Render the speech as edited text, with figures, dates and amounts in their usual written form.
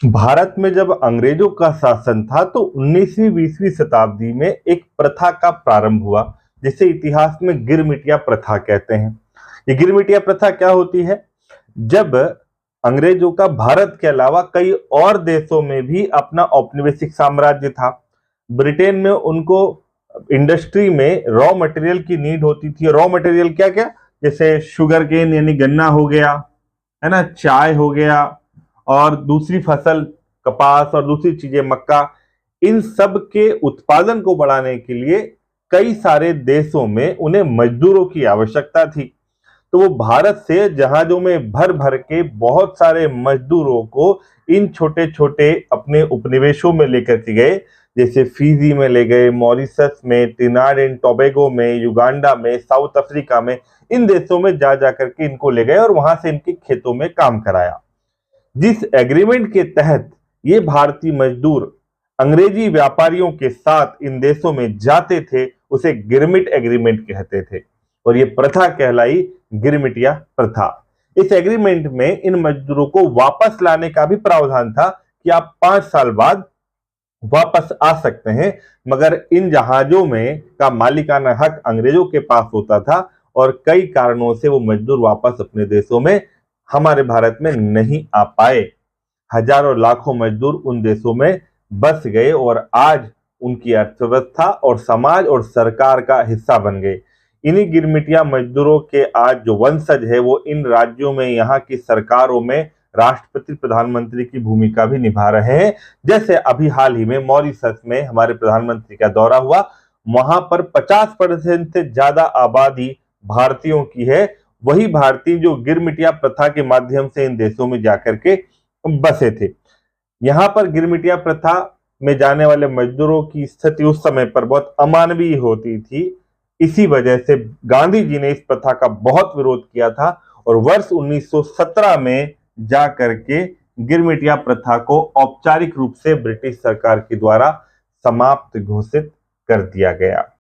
भारत में जब अंग्रेजों का शासन था तो 19वीं-20वीं शताब्दी में एक प्रथा का प्रारंभ हुआ जिसे इतिहास में गिरमिटिया प्रथा कहते हैं। ये गिरमिटिया प्रथा क्या होती है? जब अंग्रेजों का भारत के अलावा कई और देशों में भी अपना औपनिवेशिक साम्राज्य था। ब्रिटेन में उनको इंडस्ट्री में रॉ मटेरियल की नीड होती थी। रॉ मटेरियल क्या क्या? जैसे शुगर केन यानी गन्ना हो गया, है ना, चाय हो गया, और दूसरी फसल कपास और दूसरी चीजें मक्का। इन सब के उत्पादन को बढ़ाने के लिए कई सारे देशों में उन्हें मजदूरों की आवश्यकता थी। तो वो भारत से जहाजों में भर भर के बहुत सारे मजदूरों को इन छोटे छोटे अपने उपनिवेशों में लेकर के गए। जैसे फिजी में ले गए, मॉरिशस में, ट्रिनिडाद एंड टोबैगो में, युगांडा में, साउथ अफ्रीका में। इन देशों में जा जाकर के इनको ले गए और वहां से इनके खेतों में काम कराया। जिस एग्रीमेंट के तहत ये भारतीय मजदूर अंग्रेजी व्यापारियों के साथ इन देशों में जाते थे उसे गिरमिट एग्रीमेंट कहते थे, और ये प्रथा कहलाई गिरमिटिया प्रथा। इस एग्रीमेंट में इन मजदूरों को वापस लाने का भी प्रावधान था कि आप 5 साल बाद वापस आ सकते हैं, मगर इन जहाजों में का मालिकाना हक अंग्रेजों के पास होता था और कई कारणों से वो मजदूर वापस अपने देशों में, हमारे भारत में नहीं आ पाए। हजारों लाखों मजदूर उन देशों में बस गए और आज उनकी अर्थव्यवस्था और समाज और सरकार का हिस्सा बन गए। इन्हीं गिरमिटिया मजदूरों के आज जो वंशज है वो इन राज्यों में यहाँ की सरकारों में राष्ट्रपति प्रधानमंत्री की भूमिका भी निभा रहे हैं। जैसे अभी हाल ही में मॉरिशस में हमारे प्रधानमंत्री का दौरा हुआ, वहां पर 50% से ज्यादा आबादी भारतीयों की है। वही भारतीय जो गिरमिटिया प्रथा के माध्यम से इन देशों में जाकर के बसे थे। यहाँ पर गिरमिटिया प्रथा में जाने वाले मजदूरों की स्थिति उस समय पर बहुत अमानवीय होती थी। इसी वजह से गांधी जी ने इस प्रथा का बहुत विरोध किया था और वर्ष 1917 में जा करके गिरमिटिया प्रथा को औपचारिक रूप से ब्रिटिश सरकार के द्वारा समाप्त घोषित कर दिया गया।